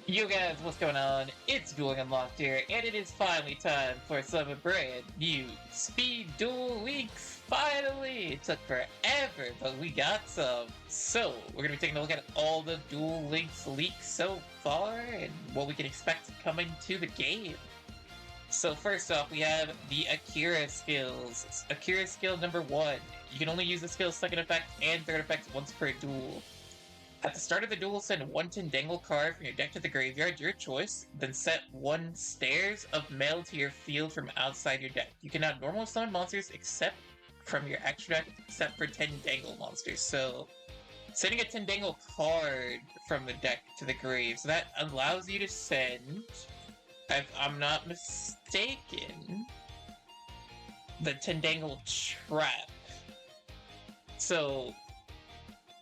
Yo guys, what's going on? It's Duel Unlocked here, and it is finally time for some brand new Speed Duel Leaks. Finally! It took forever, but we got some. So, we're going to be taking a look at all the Duel Links leaks so far, and what we can expect coming to the game. So first off, we have the Akira skills. Akira skill number 1. You can only use the skill's second effect and third effect once per duel. At the start of the duel, send one Tindangle card from your deck to the graveyard, your choice, then set one Stairs of Mail to your field from outside your deck. You cannot normal summon monsters except from your extra deck, except for Tindangle monsters. So, sending a Tindangle card from the deck to the grave, so that allows you to send, if I'm not mistaken, the Tindangle Trap. So,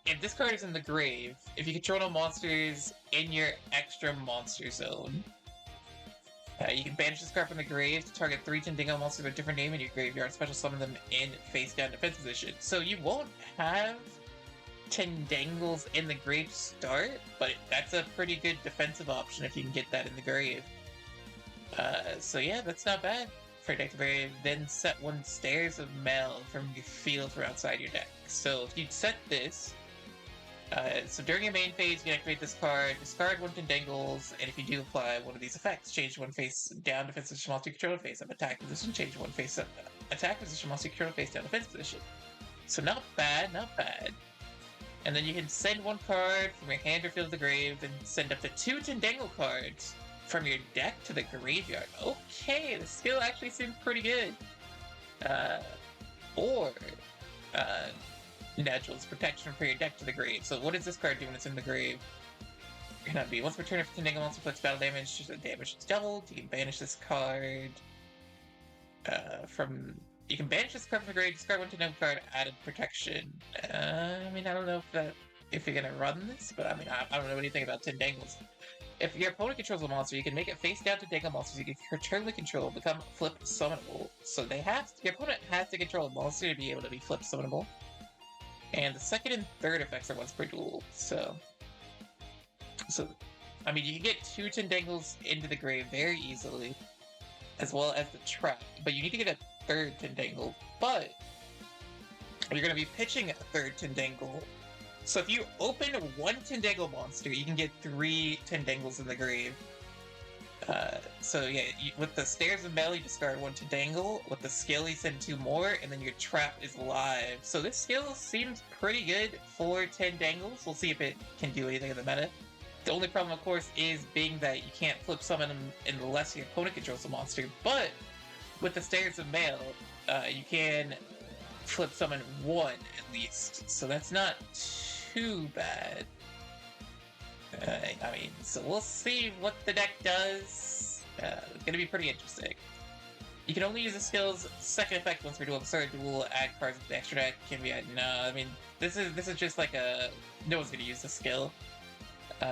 if this card is in the grave, if you control no monsters in your extra monster zone, you can banish this card from the grave to target 3 Tindangle monsters with a different name in your graveyard, special summon them in face-down defense position. So you won't have Tindangles in the grave start, but that's a pretty good defensive option if you can get that in the grave. So yeah, that's not bad for deck to grave. Then set one Stairs of Mail from your field from outside your deck. So if you set this, so during your main phase, you can activate this card, discard one Tindangles, and if you do apply one of these effects, change one face down defense position monster control face up attack position, change one face up attack position monster control face down defense position. So not bad, not bad. And then you can send one card from your hand or field to the grave, and send up to 2 Tindangle cards from your deck to the graveyard. Okay, the skill actually seems pretty good. Natural's protection for your deck to the grave. So what does this card do when it's in the grave? Cannot be. Once per turn, if Tindangle monster inflicts battle damage, the damage is doubled. You can banish this card you can banish this card from the grave, discard one Tindangle card, added protection. I mean, I don't know if you're gonna run this, but I mean, I don't know anything about Tindangles. If your opponent controls a monster, you can make it face down Tindangle monsters you can returnly control become flip summonable. So your opponent has to control a monster to be able to be flip summonable. And the second and third effects are once per duel, so I mean, you can get 2 Tindangles into the grave very easily, as well as the trap, but you need to get a third Tindangle, but you're going to be pitching a third Tindangle, so if you open one Tindangle monster, you can get 3 Tindangles in the grave. So yeah, with the Stairs of Mail, you discard one Tindangle. With the skill, you send 2 more, and then your trap is live. So this skill seems pretty good for Tindangles. We'll see if it can do anything in the meta. The only problem, of course, is being that you can't flip summon them unless your opponent controls the monster. But with the Stairs of Mail, you can flip summon 1 at least. So that's not too bad. I mean, so we'll see what the deck does. It's gonna be pretty interesting. You can only use the skill's second effect once per duel. Start a duel, add cards with the extra deck. Can be no, I mean, this is just like no one's gonna use the skill.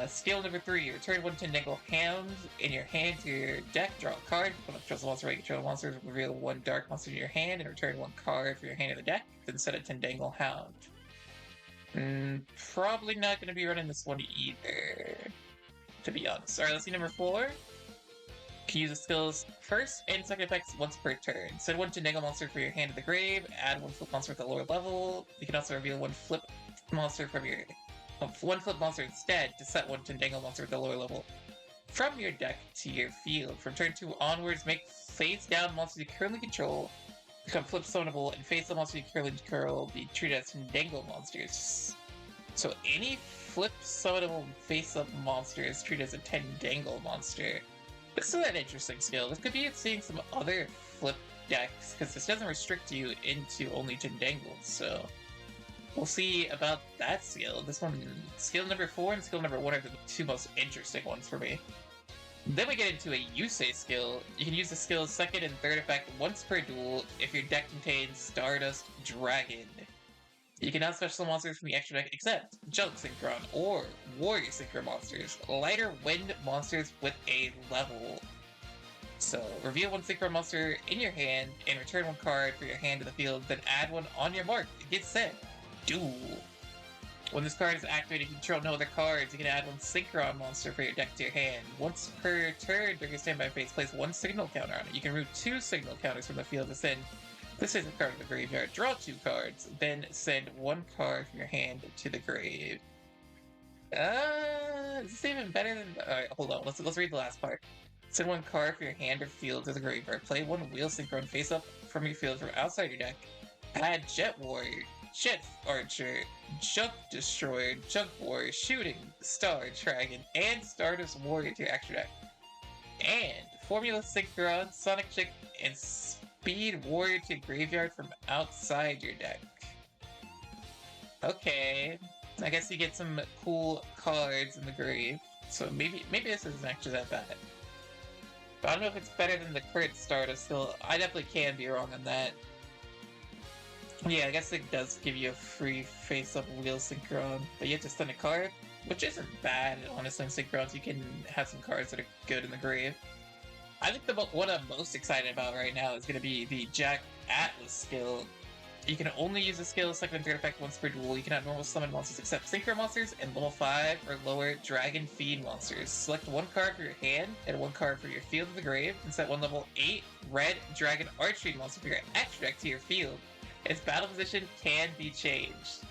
Skill number 3, return one Tindangle hand in your hand to your deck, draw a card. When it controls the monster, control monsters, reveal one dark monster in your hand, and return one card from your hand to the deck, then set a Tindangle Hound. Probably not going to be running this one either, to be honest. Alright, let's see number 4. You can use the skills first and second effects once per turn. Send one Tindangle monster from your hand to the grave, add one flip monster at the lower level. You can also reveal one flip monster from your... one flip monster instead to set one Tindangle monster at the lower level from your deck to your field. From turn 2 onwards, make face-down monsters you currently control become flip summonable, and face the monster you currently control be treated as Tindangle monsters. So any flip summonable face-up monster is treated as a Tindangle monster. This is an interesting skill. This could be seeing some other flip decks, because this doesn't restrict you into only Tindangles, so we'll see about that skill. This one, skill number 4 and skill number 1 are the 2 most interesting ones for me. Then we get into a Yusei skill. You can use the skill's second and third effect once per duel if your deck contains Stardust Dragon. You can now special monsters from the extra deck except Junk Synchron or Warrior Synchron monsters, lighter wind monsters with a level. So, reveal one Synchron monster in your hand and return one card for your hand to the field, then add one on your mark. Get set. Duel. When this card is activated, you control no other cards. You can add one Synchron monster for your deck to your hand. Once per turn during your standby phase, place one signal counter on it. You can remove 2 signal counters from the field to send this is a card to the graveyard. Draw 2 cards, then send 1 card from your hand to the grave. Is this even better than? Alright, hold on. Let's read the last part. Send 1 card from your hand or field to the graveyard. Play 1 Wheel Synchron face up from your field from outside your deck. Add Jet Warrior, Jet Archer, Junk Destroyer, Junk Warrior, Shooting Star Dragon, and Stardust Warrior to your extra deck. And Formula Synchron, Sonic Chick, and Speed Warrior to graveyard from outside your deck. Okay, I guess you get some cool cards in the grave. So maybe this isn't actually that bad. But I don't know if it's better than the current Stardust still. I definitely can be wrong on that. Yeah, I guess it does give you a free face-up Wheel Synchron, but you have to send a card, which isn't bad, honestly, in Synchrons. You can have some cards that are good in the grave. I think what I'm most excited about right now is going to be the Jack Atlas skill. You can only use the skill second and third effect once per duel. You cannot normal summon monsters except Synchro monsters and level 5 or lower Dragon Fiend monsters. Select 1 card for your hand and 1 card for your field of the grave, and set 1 level 8 red Dragon Archfiend monster for your extra deck to your field. Its battle position can be changed.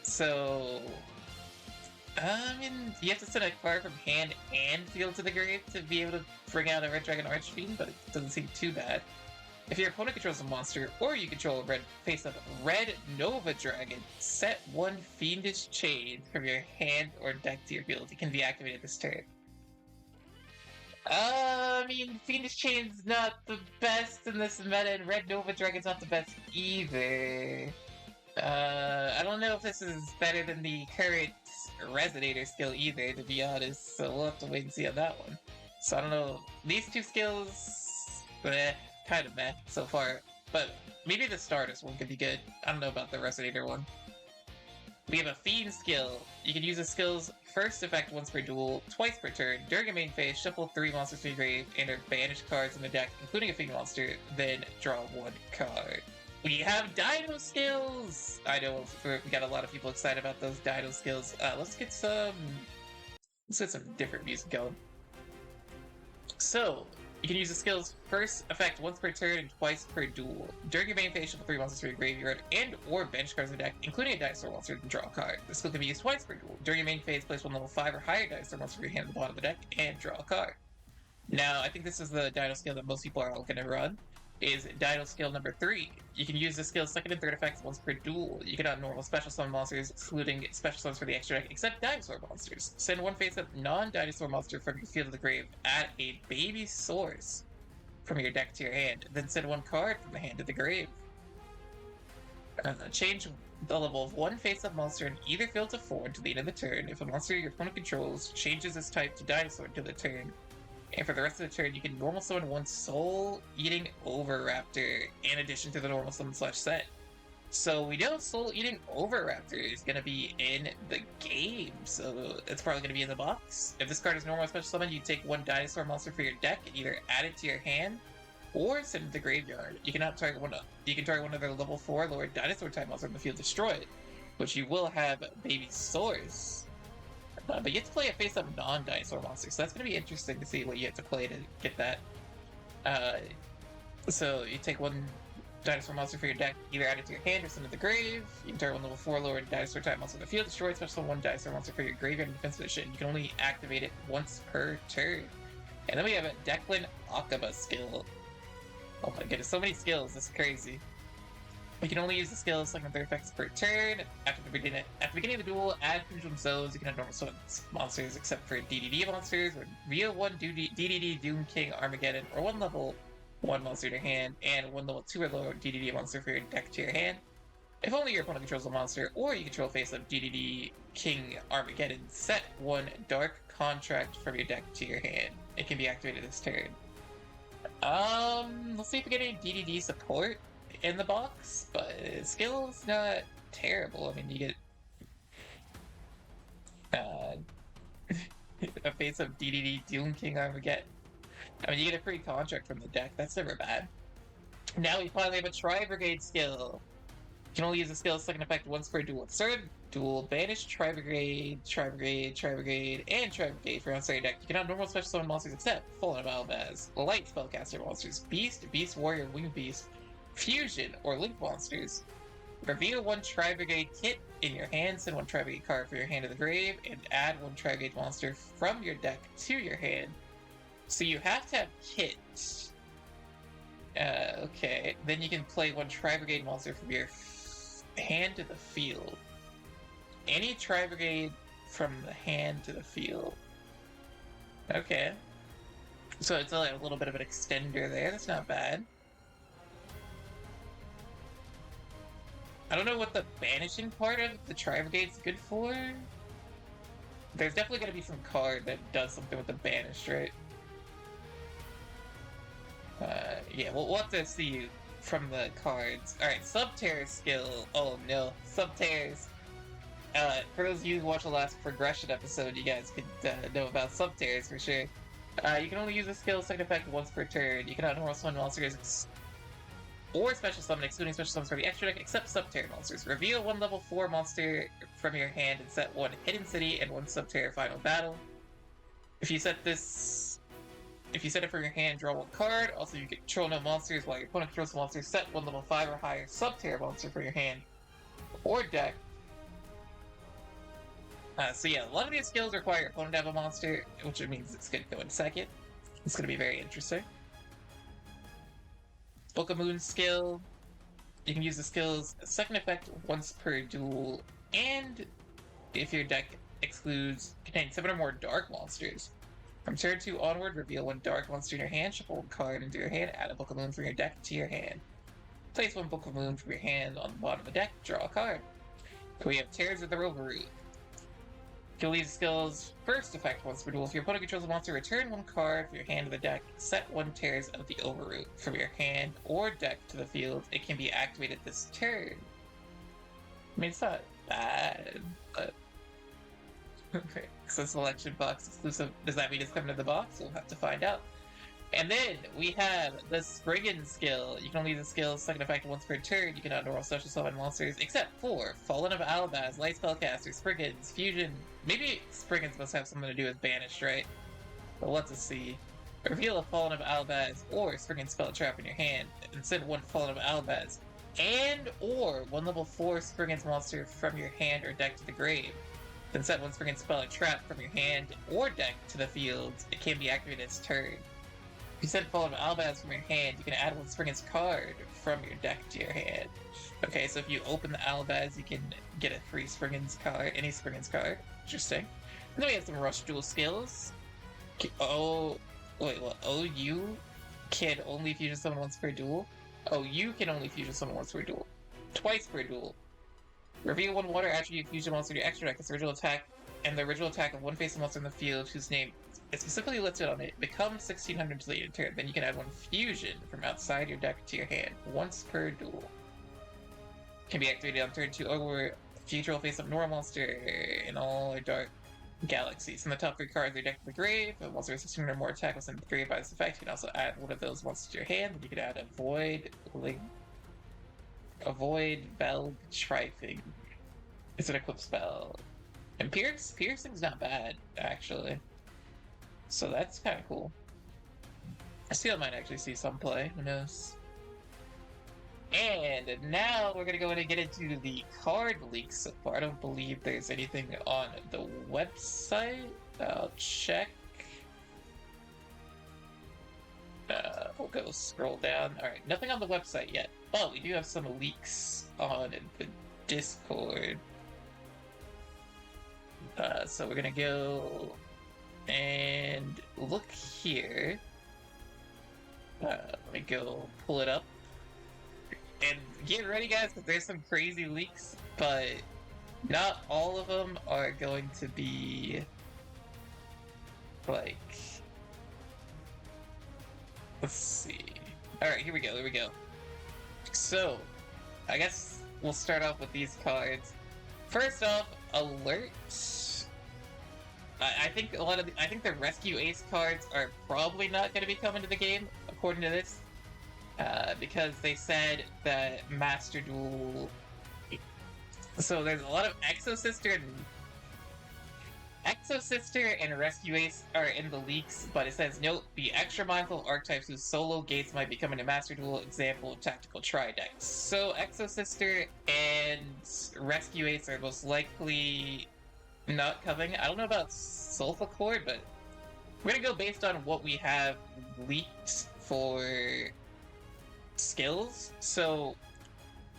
So, I mean, you have to send a card from hand and field to the grave to be able to bring out a red Dragon Archfiend, but it doesn't seem too bad. If your opponent controls a monster, or you control a red face-up red Nova Dragon, set 1 Fiendish Chain from your hand or deck to your field. It can be activated this turn. I mean, Fiendish Chain's not the best in this meta, and Red Nova Dragon's not the best either. I don't know if this is better than the current Resonator skill either, to be honest, so we'll have to wait and see on that one. So I don't know, these 2 skills, kind of meh so far, but maybe the Stardust one could be good. I don't know about the Resonator one. We have a Fiend skill. You can use the skill's first effect once per duel, twice per turn. During your main phase, shuffle 3 monsters to your grave and or banish cards in the deck, including a Fiend monster, then draw 1 card. We have Dino skills! I know we got a lot of people excited about those Dino skills. Let's get some different music going. So, you can use the skill's first effect once per turn and twice per duel. During your main phase, shuffle 3 monsters from your graveyard and or bench cards in the deck, including a Dinosaur monster, and draw a card. The skill can be used twice per duel. During your main phase, place 1 level 5 or higher Dinosaur monster from your hand at the bottom of the deck and draw a card. Now, I think this is the Dino skill that most people are all going to run, is Dino skill number 3. You can use the skill's second and third effects once per duel. You cannot normal special summon monsters, excluding special summons for the extra deck, except Dinosaur monsters. Send 1 face-up non-Dinosaur monster from your field of the grave, add a baby source from your deck to your hand, then send 1 card from the hand to the grave. Change the level of 1 face-up monster in either field to 4 until the end of the turn. If a monster your opponent controls changes its type to Dinosaur until the turn, and for the rest of the turn, you can normal summon 1 Soul-Eating Oviraptor in addition to the normal summon / set. So we know Soul-Eating Oviraptor is going to be in the game, so it's probably going to be in the box. If this card is normal or special summon, you take 1 Dinosaur monster for your deck and either add it to your hand or send it to the graveyard. You can target one of their level 4 lower Dinosaur type monster in the field, destroy it, which you will have Baby Source. But you have to play a face-up non-Dinosaur monster, so that's going to be interesting to see what you have to play to get that. So you take 1 Dinosaur monster for your deck, either add it to your hand or send it to the grave. You can target 1 level 4 lower Dinosaur type monster in the field, destroy special 1 Dinosaur monster for your graveyard in defense position. You can only activate it once per turn. And then we have a Declan Akaba skill. Oh my goodness, so many skills, this is crazy. You can only use the skills second and third effects per turn. At the beginning of the duel, add Pendulum Zones. You can have normal summon monsters except for DDD monsters, or via 1 DDD Doom King Armageddon, or 1 level 1 monster to your hand, and 1 level 2 or lower DDD monster for your deck to your hand. If only your opponent controls a monster, or you control face-up DDD King Armageddon, set 1 Dark Contract from your deck to your hand. It can be activated this turn. Let's see if we get any DDD support in the box, but skill's not terrible. I mean, you get a face-up DDD Doom King Armageddon. I mean, you get a free contract from the deck. That's never bad. Now we finally have a Tri-Brigade skill. You can only use the skill second effect once per duel. Third duel, banish Tri-Brigade, Tri-Brigade, Tri-Brigade, and Tri-Brigade for outside your deck. You can have normal special summon monsters except Fallen of Albaz, light spellcaster monsters, Beast, Beast Warrior, Winged Beast, Fusion, or Link monsters. Reveal one Tri-Brigade kit in your hand, send one Tri-Brigade card from your hand to the grave, and add one Tri-Brigade monster from your deck to your hand. So you have to have kit. Okay. Then you can play one Tri-Brigade monster from your hand to the field. Any Tri-Brigade from the hand to the field. Okay. So it's like a little bit of an extender there. That's not bad. I don't know what the banishing part of the Tri-Brigade's good for. There's definitely going to be some card that does something with the banish, right? Yeah, we'll have to see from the cards. Alright, Subterror skill. Oh no, Subterrors. For those of you who watched the last progression episode, you guys could know about Subterrors for sure. You can only use the skill second effect once per turn. You cannot normal summon monsters or special summon, excluding special summons from the extra deck, except Subterror monsters. Reveal one level 4 monster from your hand and set one Hidden City and one Subterror Final Battle. If you set it from your hand, draw one card. Also, you can control no monsters while your opponent controls the monster. Set one level 5 or higher Subterror monster from your hand or deck. So yeah, a lot of these skills require your opponent to have a monster, which means it's going to go in second. It's going to be very interesting. Book of Moon skill. You can use the skill's second effect once per duel, and if your deck contains 7 or more dark monsters. From turn 2 onward, reveal one dark monster in your hand, shuffle one card into your hand, add a Book of Moon from your deck to your hand. Place one Book of Moon from your hand on the bottom of the deck, draw a card. We have Tears of the Rover-Root. You can leave the skill's first effect once per duel. If your opponent controls a monster, return one card from your hand to the deck. Set one Tears of the Overroot from your hand or deck to the field. It can be activated this turn. I mean, it's not bad, but... Okay, so selection box exclusive. Does that mean it's coming to the box? We'll have to find out. And then we have the Spriggan skill. You can only use the skill's second effect once per turn. You cannot normal special summon monsters except for Fallen of Albaz, Light Spellcaster, Spriggans, Fusion. Maybe Spriggans must have something to do with Banished, right? But let's see. Reveal a Fallen of Albaz or Spriggan spell trap in your hand, and send one Fallen of Albaz and or one level 4 Spriggans monster from your hand or deck to the grave. Then set one Spriggan spell trap from your hand or deck to the field. It can be activated its turn. If you send Fallen of Albaz from your hand, you can add one Spriggan's card from your deck to your hand. Okay, so if you open the Albaz, you can get a free Spriggan's card, any Spriggan's card. Interesting. And then we have some Rush Duel skills. Oh, wait, what? OU can only fusion summon once per duel? OU can only fusion summon once per duel. Twice per duel. Reveal one water attribute fusion monster to your extra deck. Its original attack and the original attack of one face monster in the field whose name is specifically listed on it becomes 1600 until you turn. Then you can add one fusion from outside your deck to your hand once per duel. Can be activated on turn 2 over future will face up normal monster in all or dark galaxies. In the top 3 cards of your deck to the grave, if a monster has 1600 or more attack was sent to the grave by this effect, you can also add one of those monsters to your hand. Then you can add a Void Belg Trifing. It's an equipped spell. And Piercing's not bad, actually. So that's kind of cool. I still might actually see some play, who knows. And now we're going to go in and get into the card leaks so far. I don't believe there's anything on the website. I'll check. We'll go scroll down. Alright, nothing on the website yet. But we do have some leaks on the Discord. So we're gonna go and look here. Let me go pull it up. And get ready, guys, because there's some crazy leaks, but not all of them are going to be like... Let's see. Alright, here we go. So, I guess we'll start off with these cards. First off, Alert. I think the Rescue Ace cards are probably not going to be coming to the game, according to this. Because they said that Master Duel So there's a lot of Exo-Sister and Rescue Ace are in the leaks, but it says, note, be extra mindful of archetypes whose solo gates might become a Master Duel example of tactical tri-decks. So Exo-Sister and Rescue Ace are most likely not coming. I don't know about Solfachord, but we're gonna go based on what we have leaked for skills. So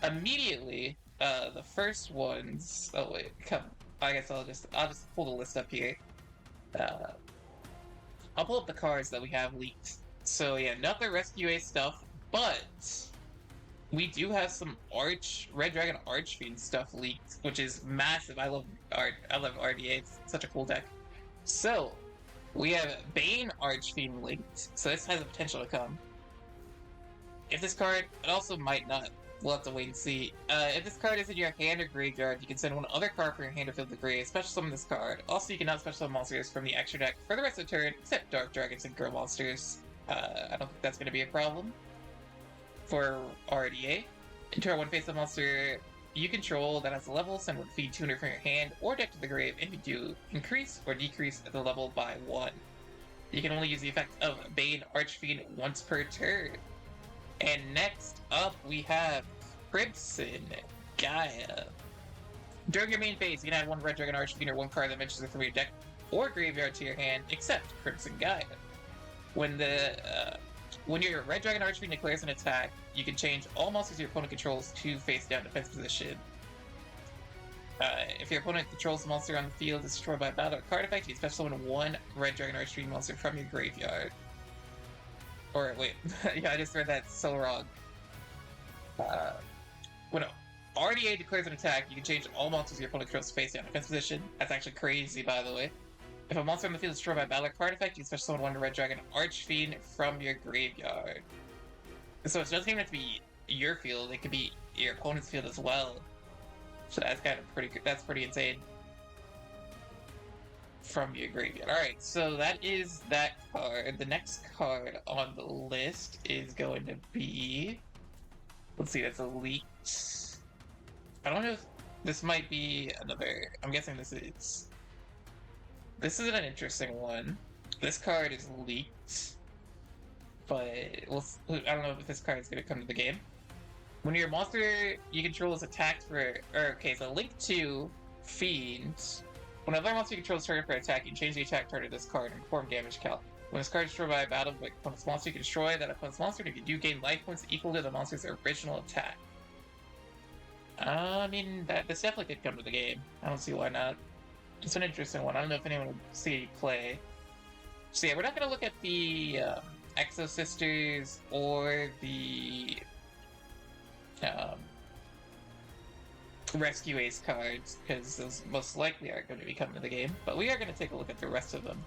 immediately, the first ones. Oh wait, come. I guess I'll just pull the list up here. I'll pull up the cards that we have leaked. So yeah, not the Rescue Ace stuff, but we do have some Red Dragon Archfiend stuff leaked, which is massive. I love RDA. It's such a cool deck. So we have Bane Archfiend linked, so this has the potential to come. If this card, it also might not. We'll have to wait and see. If this card is in your hand or graveyard, you can send one other card from your hand to fill the grave, special summon this card. Also, you cannot special summon monsters from the extra deck for the rest of the turn, except Dark Dragons and Girl Monsters. I don't think that's going to be a problem for RDA. Enter one face-up monster you control that has a level, send one feed tuner from your hand or deck to the grave, and you do increase or decrease the level by 1. You can only use the effect of Bane Archfiend once per turn. And next up, we have Crimson Gaia. During your main phase, you can add one Red Dragon Archfiend or one card that mentions it from your deck or graveyard to your hand, except Crimson Gaia. When your Red Dragon Archfiend declares an attack, you can change all monsters your opponent controls to face-down defense position. If your opponent controls the monster on the field is destroyed by a battle or card effect, you can special summon one Red Dragon Archfiend monster from your graveyard. Or wait, yeah, I just read that so wrong. When RDA declares an attack, you can change all monsters your opponent controls to face down defense position. That's actually crazy, by the way. If a monster on the field is destroyed by a battle or card effect, you can special summon one Red Dragon Archfiend from your graveyard. So it doesn't even have to be your field; it could be your opponent's field as well. So that's kind of pretty insane. From your graveyard. Alright, so that is that card. The next card on the list is going to be... Let's see, that's a leaked... I don't know if this might be another... I'm guessing this is... This is an interesting one. This card is leaked. But I don't know if this card is going to come to the game. When your monster you control is attacked for... okay, so Link 2, Fiend... When another monster you control is targeted for attack, you can change the attack target of this card and perform damage calc. When this card is destroyed by a battle with opponent's monster, you can destroy that opponent's monster, and if you do, gain life points equal to the monster's original attack. I mean, this definitely could come to the game. I don't see why not. It's an interesting one. I don't know if anyone will see you play. So yeah, we're not going to look at the Exo-Sisters or the Rescue Ace cards, because those most likely aren't going to be coming to the game, but we are going to take a look at the rest of them.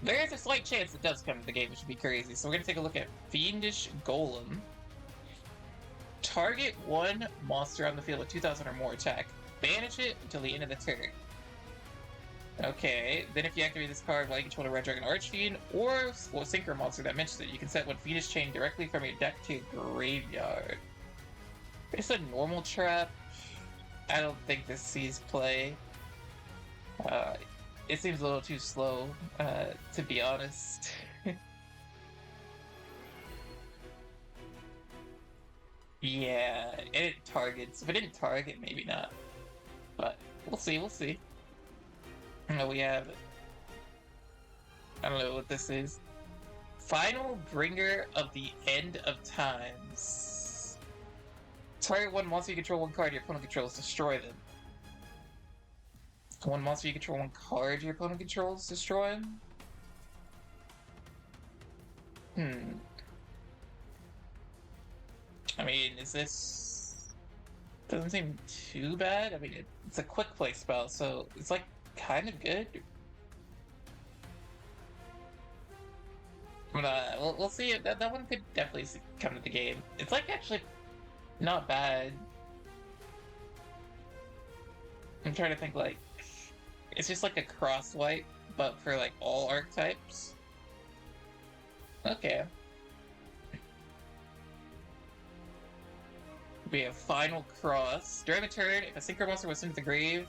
There is a slight chance it does come to the game, which would be crazy, so we're going to take a look at Fiendish Golem. Target one monster on the field with 2,000 or more attack. Banish it until the end of the turn. Okay, then if you activate this card while you control a Red Dragon Archfiend or Synchro monster that mentions it, you can set one Fiendish Chain directly from your deck to your graveyard. It's a normal trap. I don't think this sees play. It seems a little too slow, to be honest. Yeah, it targets. If it didn't target, maybe not. But we'll see, we'll see. We have... I don't know what this is. Final Bringer of the End of Times. Target one monster you control, one card your opponent controls, destroy them. One monster you control, one card your opponent controls, destroy them? I mean, is this... Doesn't seem too bad. I mean, it's a quick play spell, so it's like kind of good. But we'll see. That one could definitely come to the game. It's like actually not bad. I'm trying to think, like, it's just like a cross wipe, but for like all archetypes. Okay. We have Final Cross. During the turn, if a Synchro monster was sent to the grave,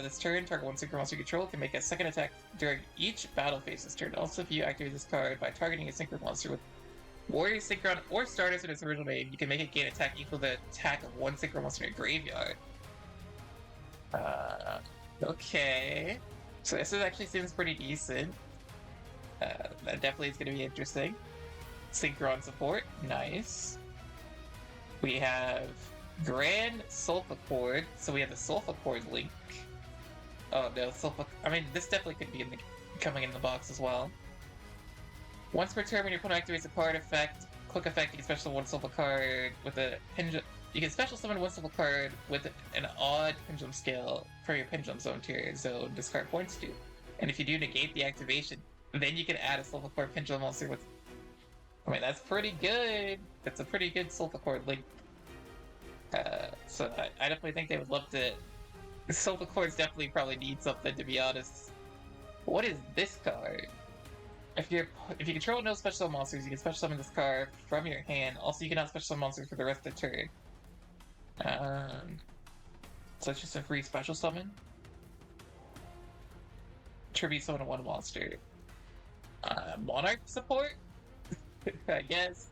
this turn, target one Synchro monster you control can make a second attack during each battle phase this turn. Also, if you activate this card by targeting a Synchro monster with Warrior Synchron or Stardust in its original name, you can make it gain attack equal to the attack of one Synchro monster in your graveyard. Okay. So this actually seems pretty decent. That definitely is going to be interesting. Synchron support, nice. We have Grand Solfachord, so we have the Solfachord link. Oh no, I mean, this definitely could be coming in the box as well. Once per turn, when your opponent activates a card effect, quick effect, you can special one Solfa card with a pendulum. You can special summon one Solfa card with an odd pendulum scale for your pendulum zone tier zone discard points to. And if you do negate the activation, then you can add a Solfachord pendulum monster with. I mean, that's pretty good. That's a pretty good Solfachord link. So I definitely think they would love to. Solfachords definitely probably need something, to be honest. What is this card? If you control no special summon monsters, you can special summon this card from your hand. Also, you cannot special summon monsters for the rest of the turn. So it's just a free special summon. Tribute summon one monster. Monarch support? I guess.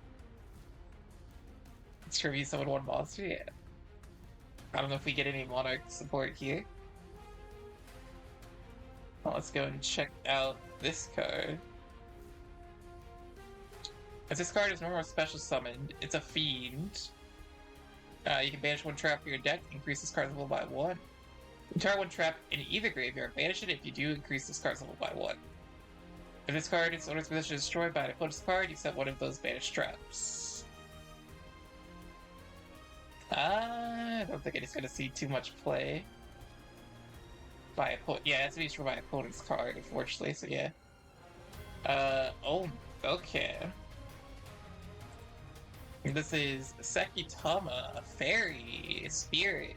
It's tribute summon one monster, yeah. I don't know if we get any Monarch support here. Well, let's go and check out this card. As this card is normal special summoned, it's a Fiend. You can banish one trap from your deck, increase this card's level by 1. Entire one trap in either graveyard, banish it if you do increase this card's level by 1. If this card is owner's possession is destroyed by an opponent's card, you set one of those banished traps. I don't think it's gonna see too much play. By opponent, yeah, it has to be destroyed by opponent's card, unfortunately, so yeah. Oh, okay. This is Sekitama, Fairy, Spirit.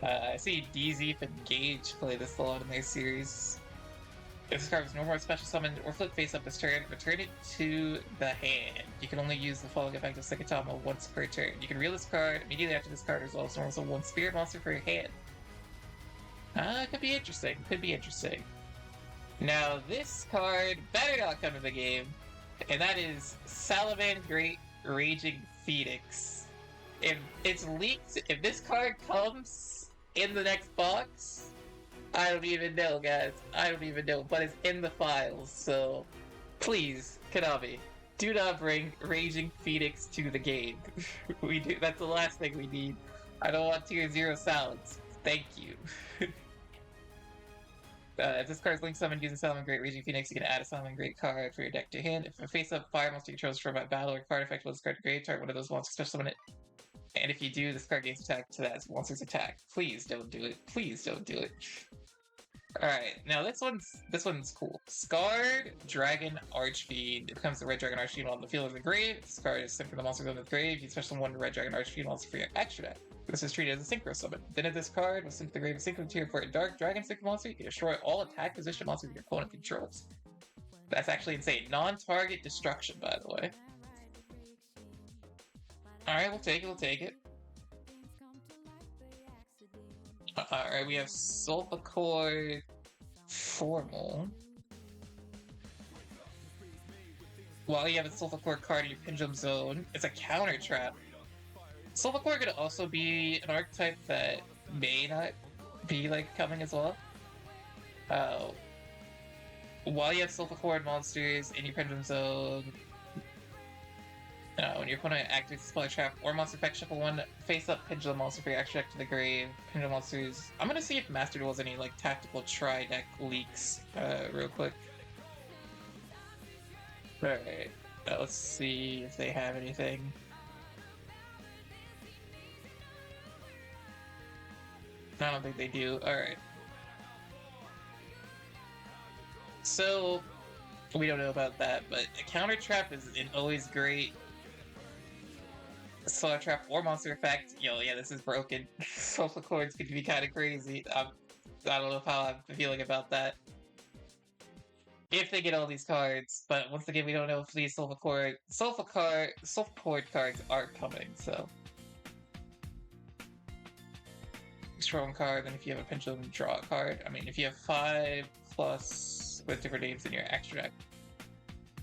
I see DZ and Gage play this a lot in their series. If this card is no more special summoned or flip face up this turn, return it to the hand. You can only use the following effect of Sekitama once per turn. You can reel this card immediately after this card resolves, and also one spirit monster for your hand. Could be interesting. Could be interesting. Now, this card better not come to the game, and that is Salaman Great Raging Phoenix. If it's leaked, if this card comes in the next box, I don't even know, guys. I don't even know, but it's in the files, so please, Konami, do not bring Raging Phoenix to the game. That's the last thing we need. I don't want tier 0 salads. Thank you. If this card is link summoned using Salaman Great Raging Phoenix, you can add a Salaman Great card for your deck to hand. If a face-up fire monster you control is destroyed by battle or card effect will discard to grave, target one of those monsters, special summon it. And if you do, this card gains attack to that monster's attack. Please don't do it. Please don't do it. Alright, now this one's cool. Scarred Dragon Archfiend. It becomes the Red Dragon Archfiend on the field of the grave. This card is sent from the monster field of the grave. You special one Red Dragon Archfiend monster for your extra deck. This is treated as a synchro summon. Then if this card was sent to the grave synchro tier for a Dark Dragon synchro monster, you can destroy all attack position monsters your opponent controls. That's actually insane. Non-target destruction, by the way. Alright, we'll take it, we'll take it. Alright, we have Solfachord Formal. While you have a Solfachord card in your Pendulum Zone, it's a counter trap. Solfachord could also be an archetype that may not be like coming as well. While you have Solfachord monsters in your Pendulum Zone, when your opponent activates a spell trap or monster effect, shuffle one face-up Pendulum monster for your extra deck to the grave. Pendulum monsters. I'm gonna see if Master Duel has any like tactical tri-deck leaks real quick. Alright, let's see if they have anything. I don't think they do. Alright. So, we don't know about that, but a counter trap is always great. Solar Trap or Monster Effect. Yo, yeah, this is broken. Solfachords could be kind of crazy. I don't know how I'm feeling about that. If they get all these cards, but once again, we don't know if these Solfachord cards are coming, so. draw one card, then if you have a pendulum, draw a card. I mean, if you have 5+ with different names in your extra deck,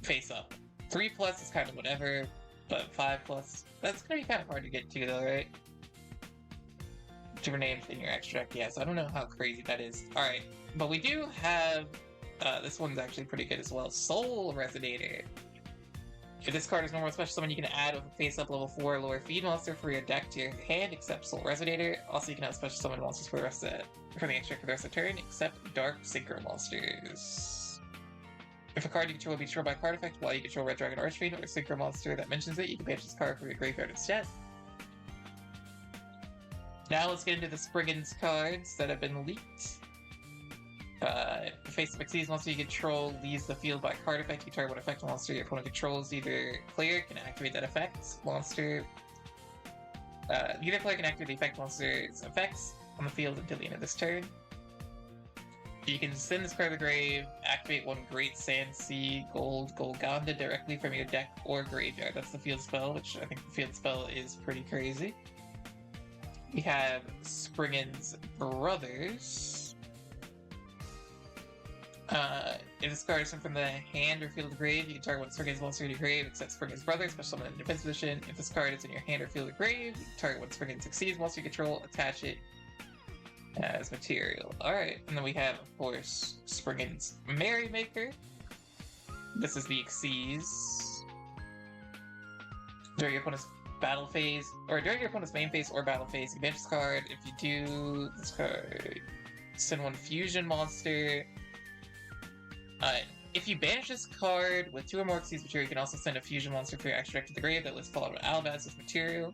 face up. 3+ is kind of whatever, but 5+, that's gonna be kind of hard to get to though, right? Different names in your extra deck, yeah, so I don't know how crazy that is. Alright, but we do have, this one's actually pretty good as well, Soul Resonator. If this card is normal special summon, you can add with a face-up level 4 lower feed monster for your deck to your hand, except Soul Resonator. Also, you can have special summon monsters for the rest of the extra for the rest of the turn, except Dark Synchro monsters. If a card you control will be destroyed by a card effect while you control Red Dragon Archfiend or a Synchro monster that mentions it, you can banish this card from your graveyard instead. Now let's get into the Spriggans cards that have been leaked. If face-up exceeds monster you control leaves the field by card effect, you target one effect monster your opponent controls. Either player can activate that effect monster. Either player can activate the effect monster's effects on the field until the end of this turn. You can send this card to the grave, activate one Great Sand Sea Gold Golganda directly from your deck or graveyard. That's the field spell, which I think the field spell is pretty crazy. We have Spriggans Brothers. If this card is sent from the hand or field of the grave, you can target one Spriggans monster in your grave except Spriggans Brothers, special summon in defense position. If this card is in your hand or field of the grave, you can target one Spriggans Exceeds monster you control, attach it as material. Alright, and then we have, of course, Spriggans Merrymaker. This is the Exceeds. During your opponent's battle phase, or during your opponent's main phase or battle phase, you banish this card. If you do, this card, send one Fusion monster. If you banish this card with 2 or more Exceeds material, you can also send a Fusion monster for your extra deck to the grave that lists followed by Alabaz as material.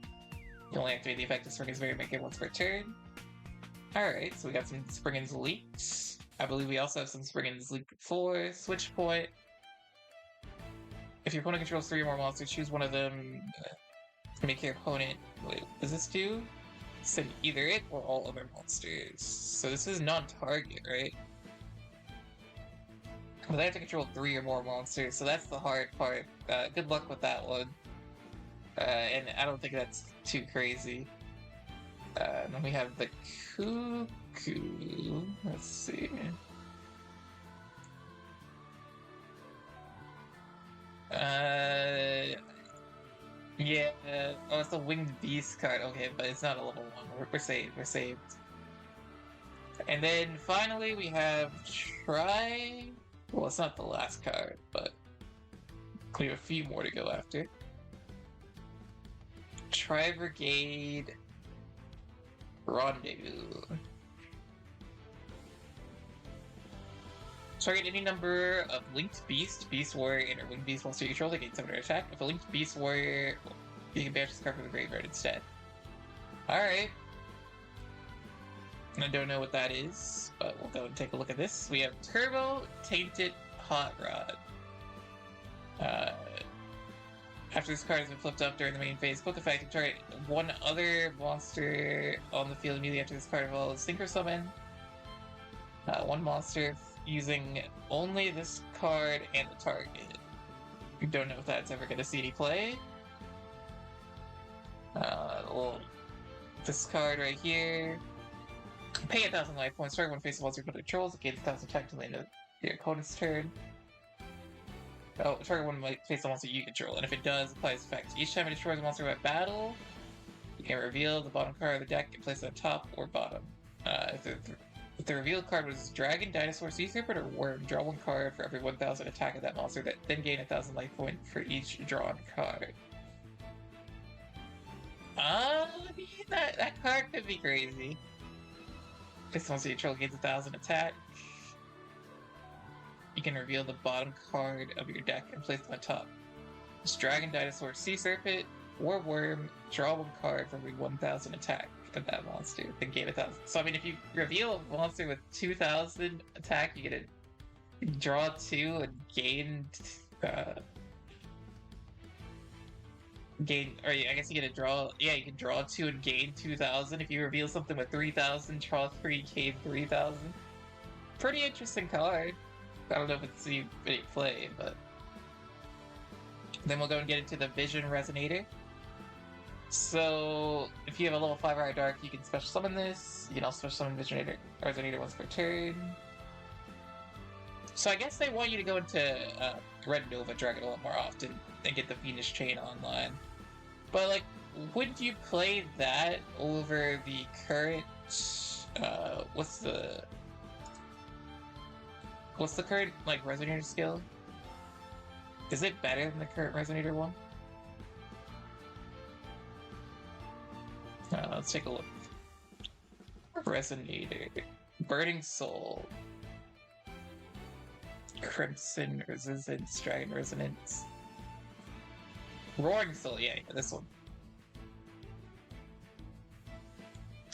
You only activate the effect of Spriggans Merrymaker once per turn. Alright, so we got some Spriggans leaked. I believe we also have some Spriggans leaked before. Switch point. If your opponent controls 3 or more monsters, choose one of them. Make your opponent... Wait, what does this do? Send either it or all other monsters. So this is non-target, right? But they have to control 3 or more monsters, so that's the hard part. Good luck with that one. And I don't think that's too crazy. Then we have the Cuckoo. Let's see. Yeah. Oh, it's a Winged Beast card. Okay, but it's not a level 1. We're saved. We're saved. And then finally we have Well, it's not the last card, but we have a few more to go after. Tri-Brigade Rendezvous. Target any number of Linked Beast, Beast Warrior, and or Winged Beast monster you control that gains 7 attack. If a Linked Beast Warrior, you can banish this card from the graveyard instead. Alright. I don't know what that is, but we'll go and take a look at this. We have Turbo Tainted Hot Rod. After this card has been flipped up during the main phase, book effect, you target one other monster on the field immediately after this card evolves. Synchro summon one monster using only this card and the target. We don't know if that's ever going to see any play. Well, this card right here. Pay 1,000 life points, target one face of monster you controls, it gains 1,000 attack to the end of your opponent's turn. Oh, target one face of monster you control, and if it does, apply its effect. Each time it destroys a monster by battle, you can reveal the bottom card of the deck and place it on top or bottom. If the revealed card was Dragon, Dinosaur, Sea Serpent, or Worm, draw one card for every 1,000 attack of that monster, then gain 1,000 life points for each drawn card. I mean, that card could be crazy. This monster you control gains 1,000 attack. You can reveal the bottom card of your deck and place it on top. It's Dragon, Dinosaur, Sea Serpent, or Worm, draw one card for every 1,000 attack of that monster, then gain 1,000. So I mean, if you reveal a monster with 2,000 attack, you get to draw 2 and gain, or I guess you get to draw, yeah, you can draw 2 and gain 2,000. If you reveal something with 3,000, draw 3, gain 3,000. Pretty interesting card. I don't know if it's any play, but... Then we'll go and get into the Vision Resonator. So, if you have a level 5 High Dark, you can special summon this. You can also special summon Resonator once per turn. So I guess they want you to go into Red Nova Dragon a lot more often and get the Fiendish Chain online. But, like, would you play that over the current... what's the current, like, Resonator skill? Is it better than the current Resonator one? Let's take a look. Resonator. Burning Soul. Crimson Resistance, Dragon Resonance. Roaring Soul, yeah, this one.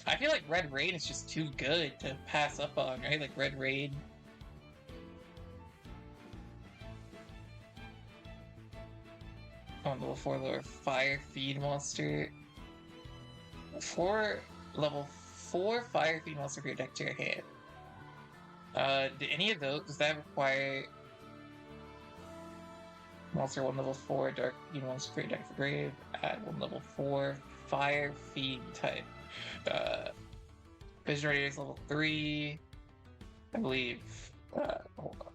I feel like Red Rain is just too good to pass up on, right? Like Red Rain. On level 4 lower Fire Fiend monster. Level 4 Fire Fiend monster for your deck to your hand. Do any of those, does that require monster 1 level 4 Dark Fiend monster for your deck for grave? Add 1 level 4 Fire Fiend type. Visionary is level 3, I believe. Hold on.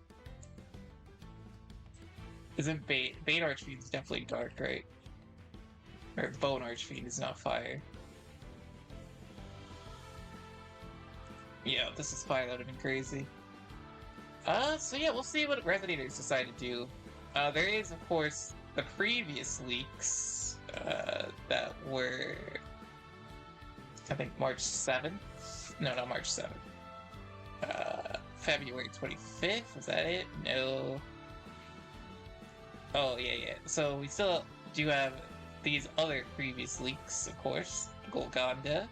Isn't Bane Archfiend is definitely dark, right? Or Bone Archfiend is not fire. Yeah, this is fire, that would have been crazy. So yeah, we'll see what Resonators decide to do. There is, of course, the previous leaks, that were... I think March 7th? No, not March 7th. February 25th, was that it? No. Oh, yeah. So we still do have these other previous leaks, of course. Golgonda.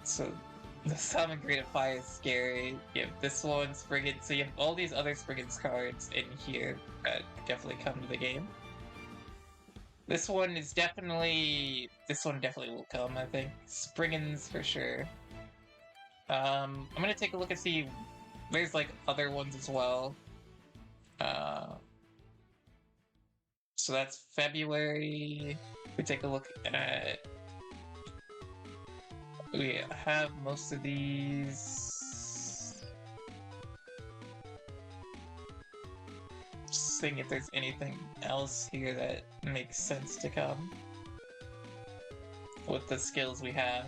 So the Summon Grade of Fire is scary. You have this one, Spriggans, so you have all these other Spriggans cards in here that definitely come to the game. This one definitely will come, I think. Spriggans for sure. I'm gonna take a look and see. There's like other ones as well. So that's February. We take a look at. We have most of these. Just seeing if there's anything else here that makes sense to come with the skills we have.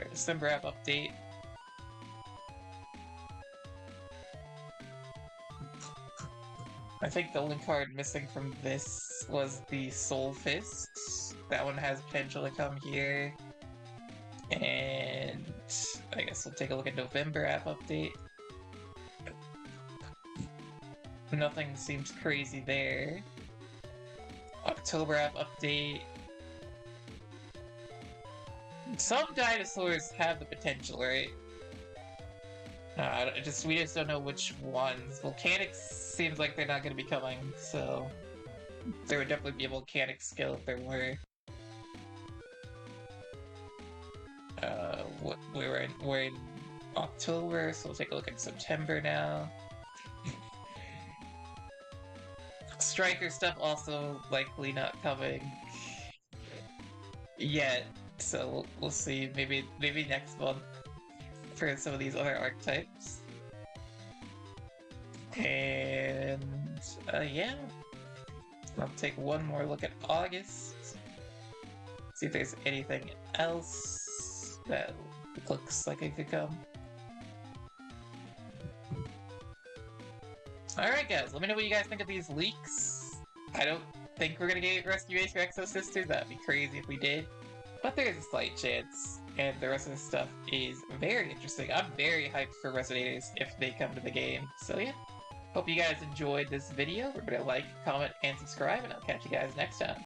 December app update. I think the only card missing from this was the Soul Fist. That one has potential to come here. And I guess we'll take a look at November app update. Nothing seems crazy there. October app update. Some dinosaurs have the potential, right? We just don't know which ones. Volcanics seems like they're not going to be coming, so there would definitely be a volcanic skill if there were. We're in October, so we'll take a look at September now. Striker stuff also likely not coming yet, so we'll see. Maybe next month for some of these other archetypes. And yeah, I'll take one more look at August. See if there's anything else that looks like it could come. Alright guys, let me know what you guys think of these leaks. I don't think we're gonna get Rescue Ace or Exo Sister, that'd be crazy if we did. But there is a slight chance, and the rest of this stuff is very interesting. I'm very hyped for Resonators if they come to the game. So yeah, hope you guys enjoyed this video. Remember to like, comment, and subscribe, and I'll catch you guys next time.